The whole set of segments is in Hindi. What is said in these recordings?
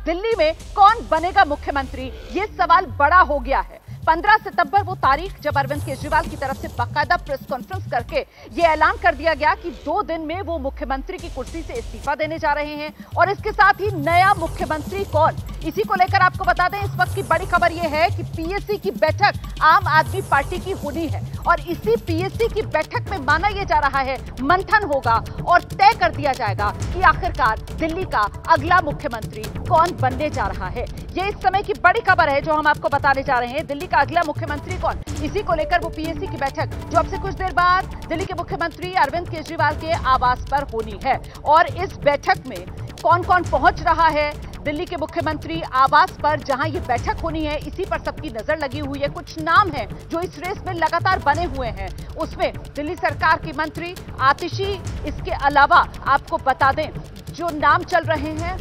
दिल्ली में कौन बनेगा मुख्यमंत्री, ये सवाल बड़ा हो गया है। 15 सितंबर वो तारीख जब अरविंद केजरीवाल की तरफ से बाकायदा प्रेस कॉन्फ्रेंस करके ये ऐलान कर दिया गया कि 2 दिन में वो मुख्यमंत्री की कुर्सी से इस्तीफा देने जा रहे हैं। और इसके साथ ही नया मुख्यमंत्री कौन, इसी को लेकर आपको बता दें, इस वक्त की बड़ी खबर ये है कि पीएसी की बैठक आम आदमी पार्टी की होनी है और इसी पीएसी की बैठक में माना यह जा रहा है मंथन होगा और तय कर दिया जाएगा कि आखिरकार दिल्ली का अगला मुख्यमंत्री कौन बनने जा रहा है। ये इस समय की बड़ी खबर है जो हम आपको बताने जा रहे हैं। दिल्ली का अगला मुख्यमंत्री कौन, इसी को लेकर वो पीएसी की बैठक जो अब से कुछ देर बाद दिल्ली के मुख्यमंत्री अरविंद केजरीवाल के आवास पर होनी है। और इस बैठक में कौन कौन पहुंच रहा है दिल्ली के मुख्यमंत्री आवास पर जहां ये बैठक होनी है, इसी पर सबकी नजर लगी हुई है। कुछ नाम हैं जो इस रेस में लगातार बने हुए हैं, उसमें दिल्ली सरकार की मंत्री आतिशी, इसके अलावा आपको बता दें जो नाम चल रहे हैं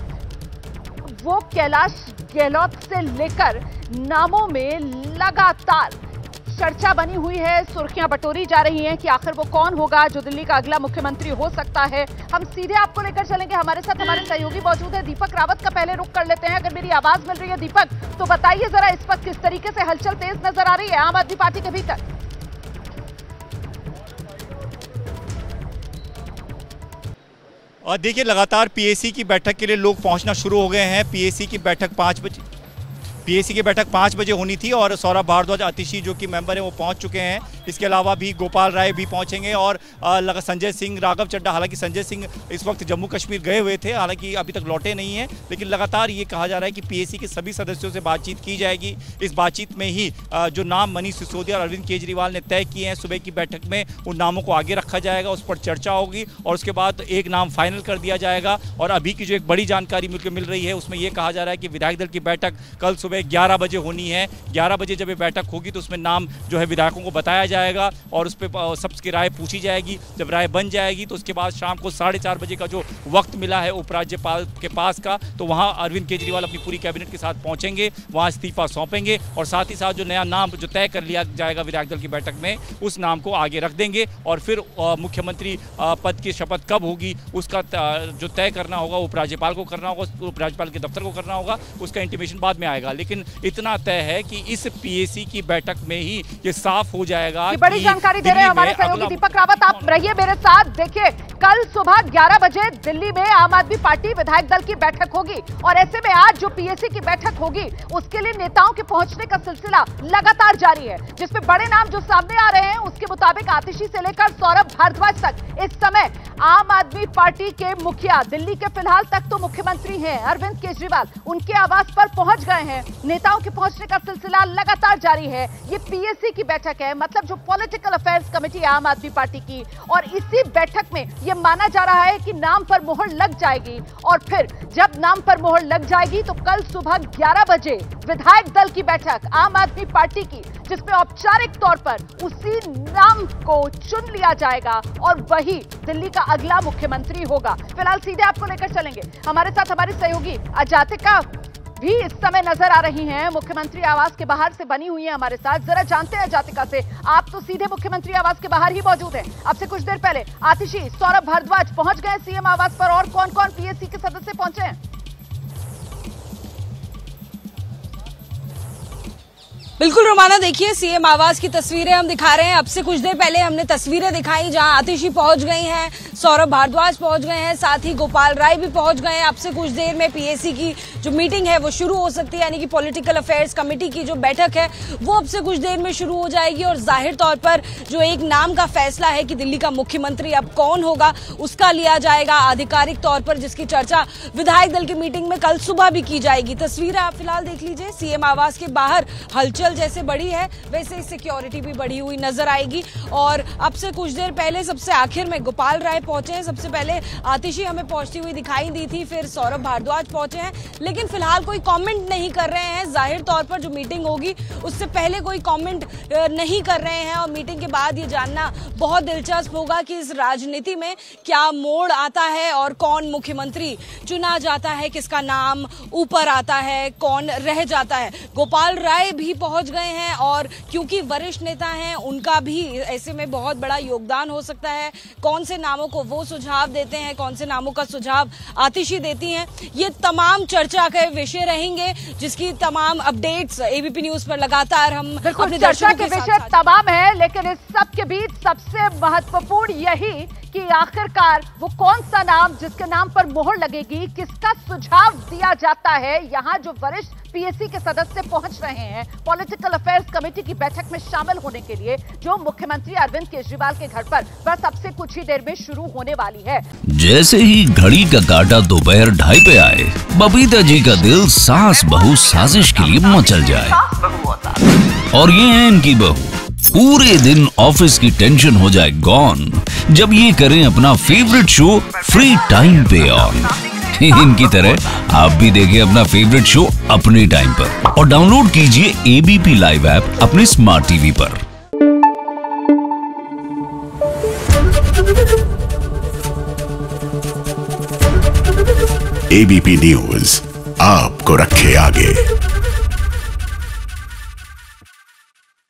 वो कैलाश गहलोत से लेकर नामों में लगातार चर्चा बनी हुई है, सुर्खियां बटोरी जा रही हैं कि आखिर वो कौन होगा जो दिल्ली का अगला मुख्यमंत्री हो सकता है। हम सीधे आपको लेकर चलेंगे, हमारे साथ हमारे सहयोगी मौजूद है। दीपक रावत का पहले रुख कर लेते हैं। अगर मेरी आवाज मिल रही है दीपक, तो बताइए जरा इस वक्त किस तरीके से हलचल तेज नजर आ रही है आम आदमी पार्टी के भीतर। और देखिए लगातार पीएसी की बैठक के लिए लोग पहुंचना शुरू हो गए हैं। पीएसी की बैठक 5 बजे होनी थी और सौरभ भारद्वाज आतिशी जो कि मेंबर हैं वो पहुंच चुके हैं। इसके अलावा भी गोपाल राय भी पहुंचेंगे और संजय सिंह, राघव चड्ढा, हालांकि संजय सिंह इस वक्त जम्मू कश्मीर गए हुए थे, हालांकि अभी तक लौटे नहीं हैं, लेकिन लगातार ये कहा जा रहा है कि पीएसी के सभी सदस्यों से बातचीत की जाएगी। इस बातचीत में ही जो नाम मनीष सिसोदिया और अरविंद केजरीवाल ने तय किए हैं सुबह की बैठक में, उन नामों को आगे रखा जाएगा, उस पर चर्चा होगी और उसके बाद एक नाम फाइनल कर दिया जाएगा। और अभी की जो एक बड़ी जानकारी मिल रही है उसमें यह कहा जा रहा है कि विधायक दल की बैठक कल सुबह 11 बजे होनी है। 11 बजे जब ये बैठक होगी तो उसमें नाम जो है विधायकों को बताया जाएगा और उस पर सबकी राय पूछी जाएगी। जब राय बन जाएगी तो उसके बाद शाम को 4:30 बजे का जो वक्त मिला है उपराज्यपाल के पास का, तो वहाँ अरविंद केजरीवाल अपनी पूरी कैबिनेट के साथ पहुँचेंगे, वहाँ इस्तीफा सौंपेंगे और साथ ही साथ जो नया नाम जो तय कर लिया जाएगा विधायक दल की बैठक में, उस नाम को आगे रख देंगे और फिर मुख्यमंत्री पद की शपथ कब होगी उसका जो तय करना होगा उपराज्यपाल को करना होगा, उपराज्यपाल के दफ्तर को करना होगा, उसका इंटीमेशन बाद में आएगा। लेकिन इतना तय है कि इस पीएसी की बैठक में ही ये साफ हो जाएगा। बड़ी जानकारी दे रहे हैं हमारे सहयोगी दीपक रावत, आप रहिए मेरे साथ। देखिए कल सुबह 11 बजे दिल्ली में आम आदमी पार्टी विधायक दल की बैठक होगी और ऐसे में आज जो पीएसी की बैठक होगी उसके लिए नेताओं के पहुंचने का सिलसिला लगातार जारी है, जिसमें बड़े नाम जो सामने आ रहे हैं उसके मुताबिक आतिशी से लेकर सौरभ भारद्वाज तक इस समय आम आदमी पार्टी के मुखिया, दिल्ली के फिलहाल तक तो मुख्यमंत्री हैं अरविंद केजरीवाल, उनके आवास पर पहुंच गए हैं। नेताओं के पहुंचने का सिलसिला लगातार जारी है। ये पीएसी की बैठक है, मतलब जो पॉलिटिकल अफेयर्स कमेटी है आम आदमी पार्टी की, और इसी बैठक में ये माना जा रहा है कि नाम पर मोहर लग जाएगी और फिर जब नाम पर मोहर लग जाएगी तो कल सुबह 11 बजे विधायक दल की बैठक आम आदमी पार्टी की, जिसमें औपचारिक तौर पर उसी नाम को चुन लिया जाएगा और वही दिल्ली का अगला मुख्यमंत्री होगा। फिलहाल सीधे आपको लेकर चलेंगे, हमारे साथ हमारी सहयोगी अजातिका भी इस समय नजर आ रही हैं, मुख्यमंत्री आवास के बाहर से बनी हुई है हमारे साथ। जरा जानते हैं जातिका से, आप तो सीधे मुख्यमंत्री आवास के बाहर ही मौजूद हैं। अब से कुछ देर पहले आतिशी, सौरभ भारद्वाज पहुंच गए सीएम आवास पर, और कौन कौन पीएसी के सदस्य पहुंचे हैं? बिल्कुल रोमाना, देखिए सीएम आवास की तस्वीरें हम दिखा रहे हैं। अब से कुछ देर पहले हमने तस्वीरें दिखाई जहां आतिशी पहुंच गई हैं, सौरभ भारद्वाज पहुंच गए हैं, साथ ही गोपाल राय भी पहुंच गए हैं। अब से कुछ देर में पीएसी की जो मीटिंग है वो शुरू हो सकती है, यानी कि पॉलिटिकल अफेयर्स कमेटी की जो बैठक है वो अब से कुछ देर में शुरू हो जाएगी। और जाहिर तौर पर जो एक नाम का फैसला है कि दिल्ली का मुख्यमंत्री अब कौन होगा उसका लिया जाएगा आधिकारिक तौर पर, जिसकी चर्चा विधायक दल की मीटिंग में कल सुबह भी की जाएगी। तस्वीरें आप फिलहाल देख लीजिए, सीएम आवास के बाहर हलचल जैसे बढ़ी है वैसे सिक्योरिटी भी बढ़ी हुई नजर आएगी। और अब से कुछ देर पहले सबसे आखिर में गोपाल राय पहुंचे हैं, सबसे पहले आतिशी हमें पहुंचती हुई दिखाई दी थी, फिर सौरभ भारद्वाज पहुंचे हैं, लेकिन फिलहाल कोई कमेंट नहीं कर रहे हैं। जाहिर तौर पर जो मीटिंग होगी उससे पहले कोई कमेंट नहीं कर रहे हैं और मीटिंग के बाद ये जानना बहुत दिलचस्प होगा कि इस राजनीति में क्या मोड़ आता है और कौन मुख्यमंत्री चुना जाता है, किसका नाम ऊपर आता है, कौन रह जाता है। गोपाल राय भी पहुंच पहुंच गए हैं और क्योंकि वरिष्ठ नेता हैं उनका भी ऐसे में बहुत बड़ा योगदान हो सकता है। कौन से नामों को वो सुझाव देते हैं, कौन से नामों का सुझाव आतिशी देती हैं, ये तमाम चर्चा के विषय रहेंगे, जिसकी तमाम अपडेट्स एबीपी न्यूज पर लगातार हम अपने चर्चा के विषय तमाम है। लेकिन इस सब के बीच सबसे महत्वपूर्ण यही कि आखिरकार वो कौन सा नाम जिसके नाम पर मोहर लगेगी, किसका सुझाव दिया जाता है। यहाँ जो वरिष्ठ पीएससी के सदस्य पहुंच रहे हैं पॉलिटिकल अफेयर्स कमेटी की बैठक में शामिल होने के लिए, जो मुख्यमंत्री अरविंद केजरीवाल के घर पर बस अब से कुछ ही देर में शुरू होने वाली है। जैसे ही घड़ी का काटा दोपहर 2:30 पे आए, बबीता जी का दिल सास बहू साजिश के लिए मचल जाए। और ये है इनकी बहू, पूरे दिन ऑफिस की टेंशन हो जाए गॉन जब ये करें अपना फेवरेट शो फ्री टाइम पे ऑन। इनकी तरह आप भी देखें अपना फेवरेट शो अपने टाइम पर और डाउनलोड कीजिए एबीपी लाइव ऐप अपने स्मार्ट टीवी पर। एबीपी न्यूज आपको रखे आगे।